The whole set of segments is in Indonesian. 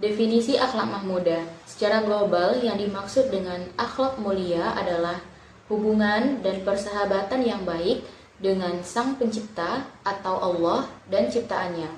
Definisi akhlak mahmudah. Secara global, yang dimaksud dengan akhlak mulia adalah hubungan dan persahabatan yang baik dengan Sang Pencipta atau Allah dan ciptaannya.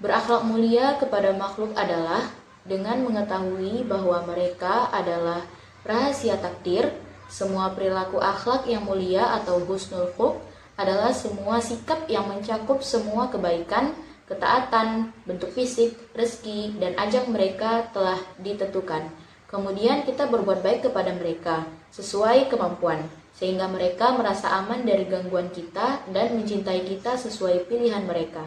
Berakhlak mulia kepada makhluk adalah dengan mengetahui bahwa mereka adalah rahasia takdir. Semua perilaku akhlak yang mulia atau husnul khuluq adalah semua sikap yang mencakup semua kebaikan, ketaatan, bentuk fisik, rezeki, dan ajak mereka telah ditentukan. Kemudian kita berbuat baik kepada mereka sesuai kemampuan, sehingga mereka merasa aman dari gangguan kita dan mencintai kita sesuai pilihan mereka.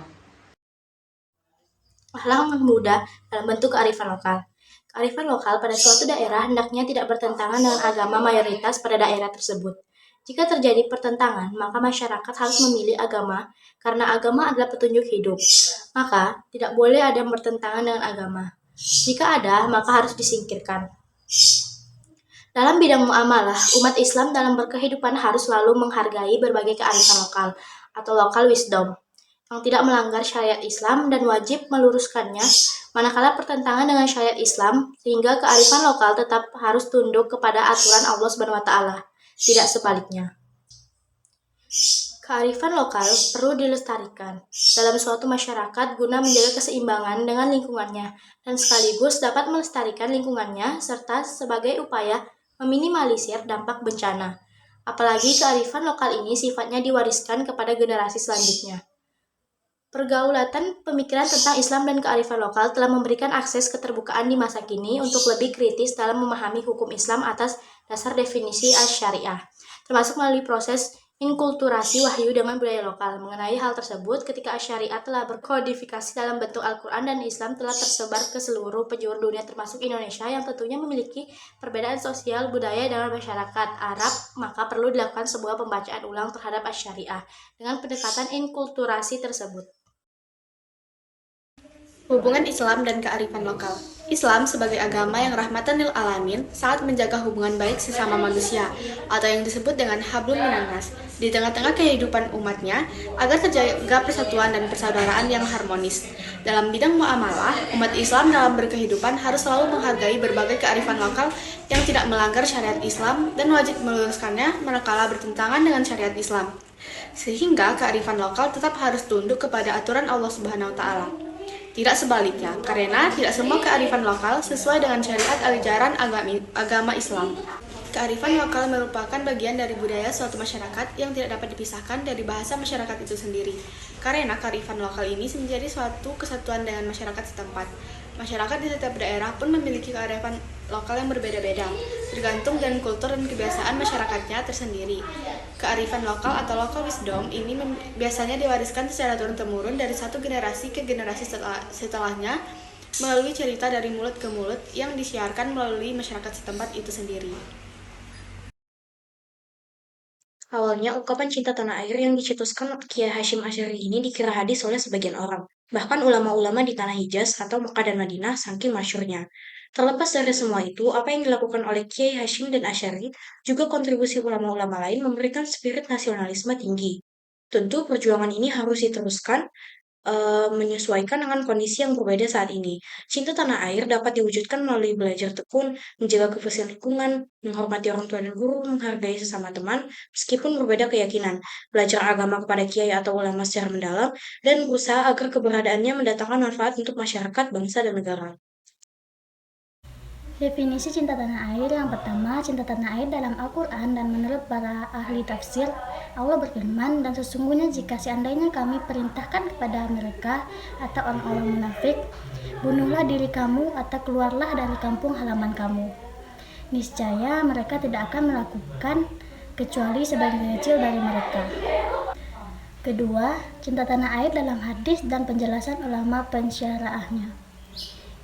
Akhlak mahmudah dalam bentuk kearifan lokal. Kearifan lokal pada suatu daerah hendaknya tidak bertentangan dengan agama mayoritas pada daerah tersebut. Jika terjadi pertentangan, maka masyarakat harus memilih agama karena agama adalah petunjuk hidup. Maka, tidak boleh ada yang bertentangan dengan agama. Jika ada, maka harus disingkirkan. Dalam bidang muamalah, umat Islam dalam berkehidupan harus selalu menghargai berbagai kearifan lokal atau local wisdom yang tidak melanggar syariat Islam dan wajib meluruskannya manakala pertentangan dengan syariat Islam, sehingga kearifan lokal tetap harus tunduk kepada aturan Allah Subhanahu wa taala, tidak sebaliknya. Kearifan lokal perlu dilestarikan dalam suatu masyarakat guna menjaga keseimbangan dengan lingkungannya dan sekaligus dapat melestarikan lingkungannya serta sebagai upaya meminimalisir dampak bencana. Apalagi kearifan lokal ini sifatnya diwariskan kepada generasi selanjutnya. Pergaulatan pemikiran tentang Islam dan kearifan lokal telah memberikan akses keterbukaan di masa kini untuk lebih kritis dalam memahami hukum Islam atas dasar definisi asy-syariah, termasuk melalui proses inkulturasi wahyu dengan budaya lokal. Mengenai hal tersebut, ketika asy-syariah telah berkodifikasi dalam bentuk Al-Quran dan Islam telah tersebar ke seluruh penjuru dunia termasuk Indonesia yang tentunya memiliki perbedaan sosial budaya dengan masyarakat Arab, maka perlu dilakukan sebuah pembacaan ulang terhadap asy-syariah dengan pendekatan inkulturasi tersebut. Hubungan Islam dan kearifan lokal. Islam sebagai agama yang rahmatan lil alamin sangat menjaga hubungan baik sesama manusia atau yang disebut dengan hablum minannas di tengah-tengah kehidupan umatnya agar terjaga persatuan dan persaudaraan yang harmonis. Dalam bidang muamalah, umat Islam dalam berkehidupan harus selalu menghargai berbagai kearifan lokal yang tidak melanggar syariat Islam dan wajib meluruskannya manakala bertentangan dengan syariat Islam. Sehingga kearifan lokal tetap harus tunduk kepada aturan Allah Subhanahu wa taala. Tidak sebaliknya, karena tidak semua kearifan lokal sesuai dengan syariat ajaran agama Islam. Kearifan lokal merupakan bagian dari budaya suatu masyarakat yang tidak dapat dipisahkan dari bahasa masyarakat itu sendiri. Karena kearifan lokal ini menjadi suatu kesatuan dengan masyarakat setempat. Masyarakat di setiap daerah pun memiliki kearifan lokal yang berbeda-beda, tergantung dengan kultur dan kebiasaan masyarakatnya tersendiri. Kearifan lokal atau local wisdom ini biasanya diwariskan secara turun-temurun dari satu generasi ke generasi setelahnya melalui cerita dari mulut ke mulut yang disiarkan melalui masyarakat setempat itu sendiri. Awalnya, ungkapan cinta tanah air yang dicetuskan Kiai Hashim Asy'ari ini dikira hadis oleh sebagian orang. Bahkan ulama-ulama di tanah Hijaz atau Mekah dan Madinah saking masyhurnya. Terlepas dari semua itu, apa yang dilakukan oleh Kiai Hashim dan Asy'ari juga kontribusi ulama-ulama lain memberikan spirit nasionalisme tinggi. Tentu perjuangan ini harus diteruskan menyesuaikan dengan kondisi yang berbeda saat ini. Cinta tanah air dapat diwujudkan melalui belajar tekun, menjaga kebersihan lingkungan, menghormati orang tua dan guru, menghargai sesama teman, meskipun berbeda keyakinan, belajar agama kepada kiai atau ulama secara mendalam, dan berusaha agar keberadaannya mendatangkan manfaat untuk masyarakat, bangsa, dan negara. Definisi cinta tanah air yang pertama, cinta tanah air dalam Al-Quran dan menurut para ahli tafsir, Allah berfirman, dan sesungguhnya jika seandainya kami perintahkan kepada mereka atau orang-orang munafik, bunuhlah diri kamu atau keluarlah dari kampung halaman kamu. Niscaya mereka tidak akan melakukan kecuali sebagian kecil dari mereka. Kedua, cinta tanah air dalam hadis dan penjelasan ulama pensyarahnya.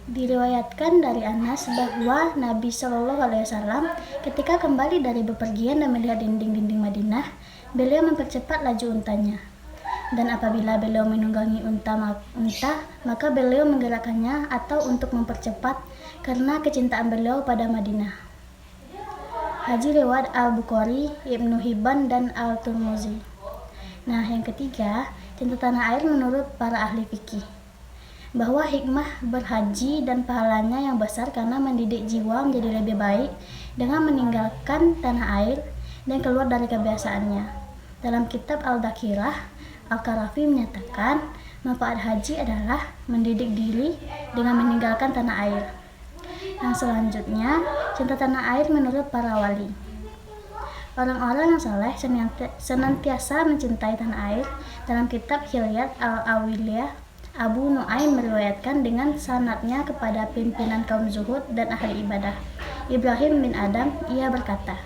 Diriwayatkan dari Anas bahwa Nabi Shallallahu Alaihi Wasallam ketika kembali dari bepergian dan melihat dinding-dinding Madinah, beliau mempercepat laju untanya. Dan apabila beliau menunggangi unta, maka beliau menggerakkannya atau untuk mempercepat karena kecintaan beliau pada Madinah. Haji riwayat Al-Bukhari, Ibnu Hibban, dan Al-Tirmidzi. Nah, yang ketiga, cinta tanah air menurut para ahli fikih. bahwa hikmah berhaji dan pahalanya yang besar karena mendidik jiwa menjadi lebih baik dengan meninggalkan tanah air dan keluar dari kebiasaannya. Dalam kitab Al-Dakirah, Al-Karafi menyatakan manfaat haji adalah mendidik diri dengan meninggalkan tanah air. Yang selanjutnya, cinta tanah air menurut para wali. Orang-orang yang saleh senantiasa mencintai tanah air. Dalam kitab Hilyat Al-Awliyah, Abu Nuaim meriwayatkan dengan sanadnya kepada pimpinan kaum zuhud dan ahli ibadah, Ibrahim bin Adam, ia berkata,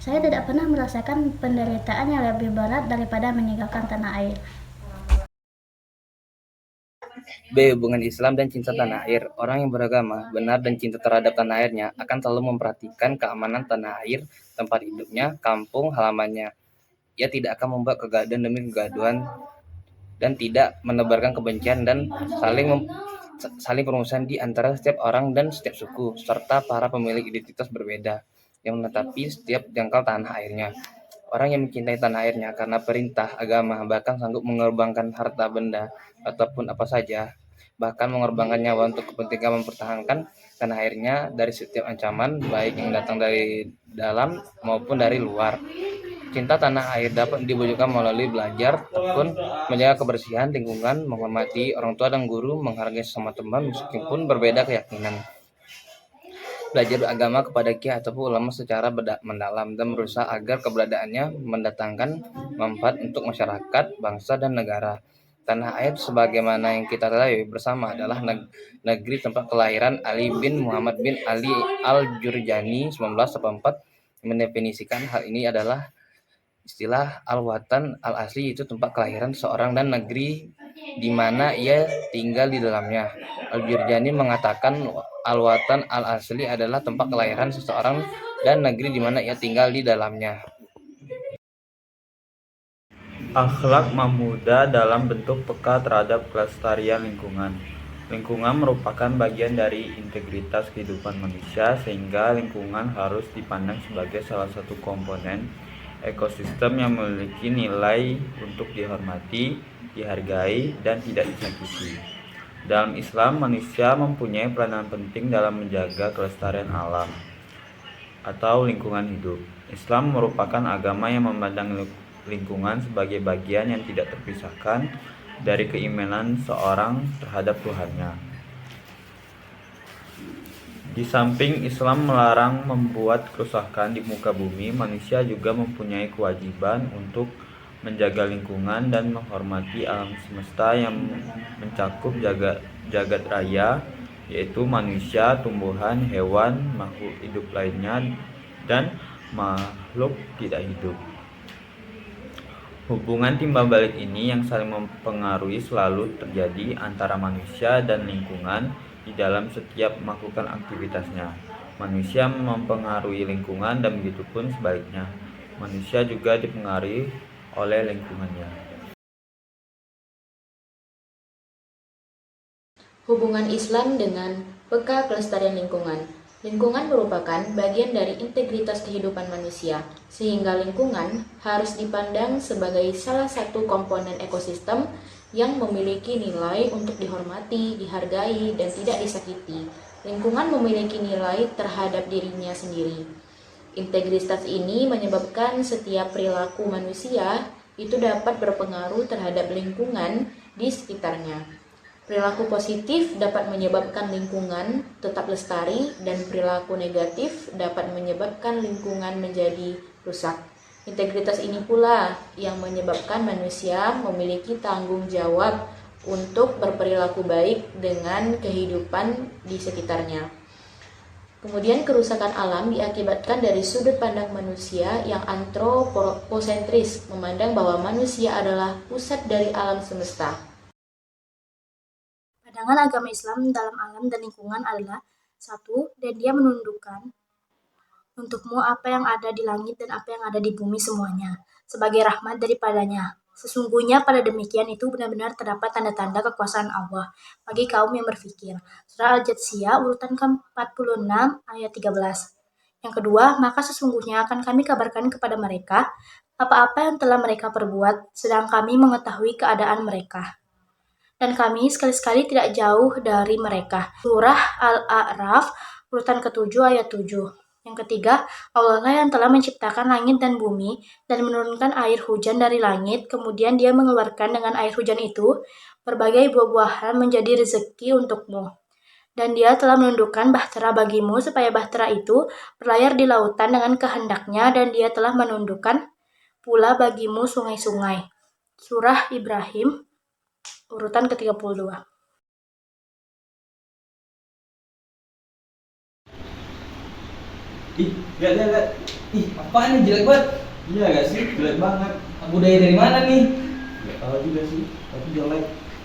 saya tidak pernah merasakan penderitaan yang lebih berat daripada meninggalkan tanah air. B. Hubungan Islam dan cinta tanah air. Orang yang beragama, benar dan cinta terhadap tanah airnya akan selalu memperhatikan keamanan tanah air, tempat hidupnya, kampung halamannya. Ia tidak akan membuat kegaduhan demi kegaduhan dan tidak menebarkan kebencian dan saling permusuhan di antara setiap orang dan setiap suku, serta para pemilik identitas berbeda yang menetapi setiap jangkal tanah airnya. Orang yang mencintai tanah airnya karena perintah agama bahkan sanggup mengorbankan harta benda ataupun apa saja, bahkan mengorbankan nyawa untuk kepentingan mempertahankan tanah airnya dari setiap ancaman, baik yang datang dari dalam maupun dari luar. Cinta tanah air dapat diwujudkan melalui belajar, tekun, menjaga kebersihan lingkungan, menghormati orang tua dan guru, menghargai sesama teman meskipun berbeda keyakinan. Belajar beragama kepada kiai ataupun ulama secara mendalam dan berusaha agar keberadaannya mendatangkan manfaat untuk masyarakat, bangsa, dan negara. Tanah air sebagaimana yang kita ketahui bersama adalah negeri tempat kelahiran Ali bin Muhammad bin Ali Al-Jurjani 1984. Mendefinisikan hal ini adalah istilah al-watan al-asli, yaitu tempat kelahiran seorang dan negeri di mana ia tinggal di dalamnya. Al-Jurjani mengatakan al-watan al-asli adalah tempat kelahiran seseorang dan negeri di mana ia tinggal di dalamnya. Akhlak Mahmudah dalam bentuk peka terhadap kelestarian lingkungan. Lingkungan merupakan bagian dari integritas kehidupan manusia, sehingga lingkungan harus dipandang sebagai salah satu komponen ekosistem yang memiliki nilai untuk dihormati, dihargai, dan tidak disakiti. Dalam Islam, manusia mempunyai peranan penting dalam menjaga kelestarian alam atau lingkungan hidup. Islam merupakan agama yang memandang lingkungan sebagai bagian yang tidak terpisahkan dari keimanan seorang terhadap Tuhannya. Di samping Islam melarang membuat kerusakan di muka bumi, manusia juga mempunyai kewajiban untuk menjaga lingkungan dan menghormati alam semesta yang mencakup jagat raya, yaitu manusia, tumbuhan, hewan, makhluk hidup lainnya, dan makhluk tidak hidup. Hubungan timbal balik ini yang saling mempengaruhi selalu terjadi antara manusia dan lingkungan di dalam setiap melakukan aktivitasnya. Manusia mempengaruhi lingkungan dan begitupun sebaliknya. Manusia juga dipengaruhi oleh lingkungannya. Hubungan Islam dengan peka kelestarian lingkungan. Lingkungan merupakan bagian dari integritas kehidupan manusia, sehingga lingkungan harus dipandang sebagai salah satu komponen ekosistem yang memiliki nilai untuk dihormati, dihargai, dan tidak disakiti. Lingkungan memiliki nilai terhadap dirinya sendiri. Integritas ini menyebabkan setiap perilaku manusia itu dapat berpengaruh terhadap lingkungan di sekitarnya. Perilaku positif dapat menyebabkan lingkungan tetap lestari, dan perilaku negatif dapat menyebabkan lingkungan menjadi rusak. Integritas ini pula yang menyebabkan manusia memiliki tanggung jawab untuk berperilaku baik dengan kehidupan di sekitarnya. Kemudian kerusakan alam diakibatkan dari sudut pandang manusia yang antroposentris, memandang bahwa manusia adalah pusat dari alam semesta. Pandangan agama Islam dalam alam dan lingkungan adalah satu, dan dia menundukkan untukmu apa yang ada di langit dan apa yang ada di bumi semuanya, sebagai rahmat daripadanya. Sesungguhnya pada demikian itu benar-benar terdapat tanda-tanda kekuasaan Allah bagi kaum yang berfikir. Surah Al-Jathiyah urutan ke-46 ayat 13. Yang kedua, maka sesungguhnya akan kami kabarkan kepada mereka apa-apa yang telah mereka perbuat, sedang kami mengetahui keadaan mereka. dan kami sekali-sekali tidak jauh dari mereka. Surah Al-A'raf, urutan ke-7 ayat 7. Yang ketiga, Allah lah yang telah menciptakan langit dan bumi dan menurunkan air hujan dari langit, kemudian Dia mengeluarkan dengan air hujan itu berbagai buah-buahan menjadi rezeki untukmu. Dan Dia telah menundukkan bahtera bagimu supaya bahtera itu berlayar di lautan dengan kehendaknya, dan Dia telah menundukkan pula bagimu sungai-sungai. Surah Ibrahim, urutan ke-32. Lihat. Ih, apaan nih, jelek banget. Iya gak sih? Jelek banget. Budaya dari mana nih? Gak tahu juga sih, tapi jelek.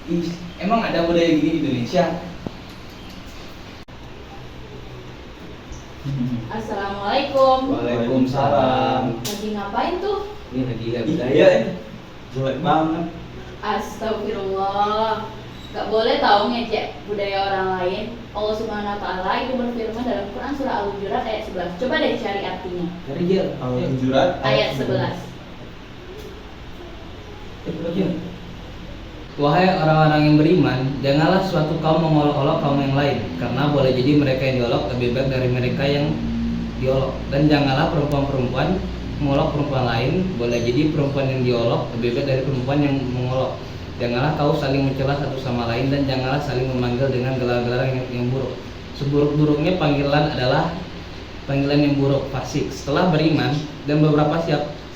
Ih, emang ada budaya gini di Indonesia? Assalamualaikum. Waalaikumsalam. Lagi ngapain tuh? Ini lagi lihat Iya, budaya. jelek banget. Astagfirullah. Gak boleh tahu ngejek budaya orang lain. Allah Subhanahu wa taala itu berfirman dalam Quran surah Al-Hujurat ayat 11. Coba deh cari artinya. Cari Jil. Al-Hujurat Ayat 11. Wahai orang-orang yang beriman, janganlah suatu kaum mengolok-olok kaum yang lain, karena boleh jadi mereka yang diolok lebih baik dari mereka yang diolok. Dan janganlah perempuan-perempuan mengolok perempuan lain, boleh jadi perempuan yang diolok lebih baik dari perempuan yang mengolok. Janganlah kau saling mencela satu sama lain, dan janganlah saling memanggil dengan gelar-gelar yang buruk. Seburuk-buruknya panggilan adalah panggilan yang buruk, fasik. Setelah beriman dan beberapa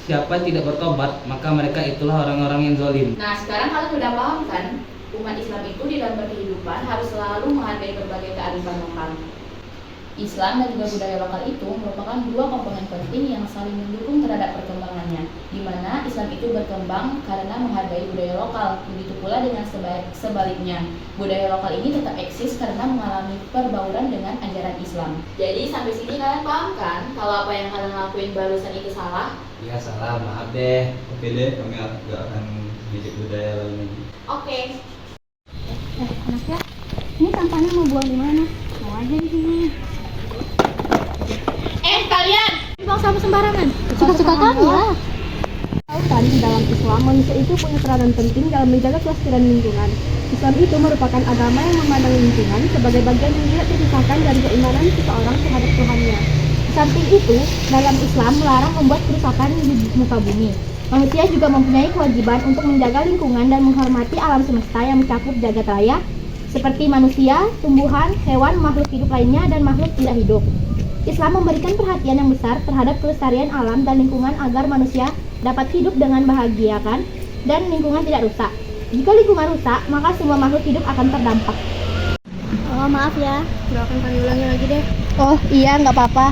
siapa tidak bertobat, maka mereka itulah orang-orang yang zalim. Nah, sekarang kalian udah paham kan? Umat Islam itu di dalam berkehidupan harus selalu menghargai berbagai kearifan lokal. Islam dan juga budaya lokal itu merupakan dua komponen penting yang saling mendukung terhadap perkembangannya, di mana Islam itu berkembang karena menghargai budaya lokal. Begitu pula dengan sebaliknya, budaya lokal ini tetap eksis karena mengalami perbauran dengan ajaran Islam. Jadi sampai sini kalian paham kan kalau apa yang kalian lakuin barusan itu salah? Iya salah, maaf deh. Oke deh, kami gak akan ngejek budaya lain lagi. Oke. Anaknya, ini sampahnya mau buang di mana? Mau aja di sini. Kalian Buang sampah sembarangan. Suka-suka kami ya. Tahu kan, di dalam Islam manusia itu punya peranan penting dalam menjaga kelestarian lingkungan. Islam itu merupakan agama yang memandang lingkungan sebagai bagian yang tidak terpisahkan dari keimanan seseorang terhadap Tuhannya. Di samping itu, dalam Islam melarang membuat kerusakan di muka bumi. Manusia juga mempunyai kewajiban untuk menjaga lingkungan dan menghormati alam semesta yang mencakup jagat raya, seperti manusia, tumbuhan, hewan, makhluk hidup lainnya, dan makhluk tidak hidup. Islam memberikan perhatian yang besar terhadap kelestarian alam dan lingkungan agar manusia dapat hidup dengan bahagia dan lingkungan tidak rusak. Jika lingkungan rusak, maka semua makhluk hidup akan terdampak. Oh, maaf ya, doakan kami ulangi lagi deh. Oh iya, nggak apa-apa.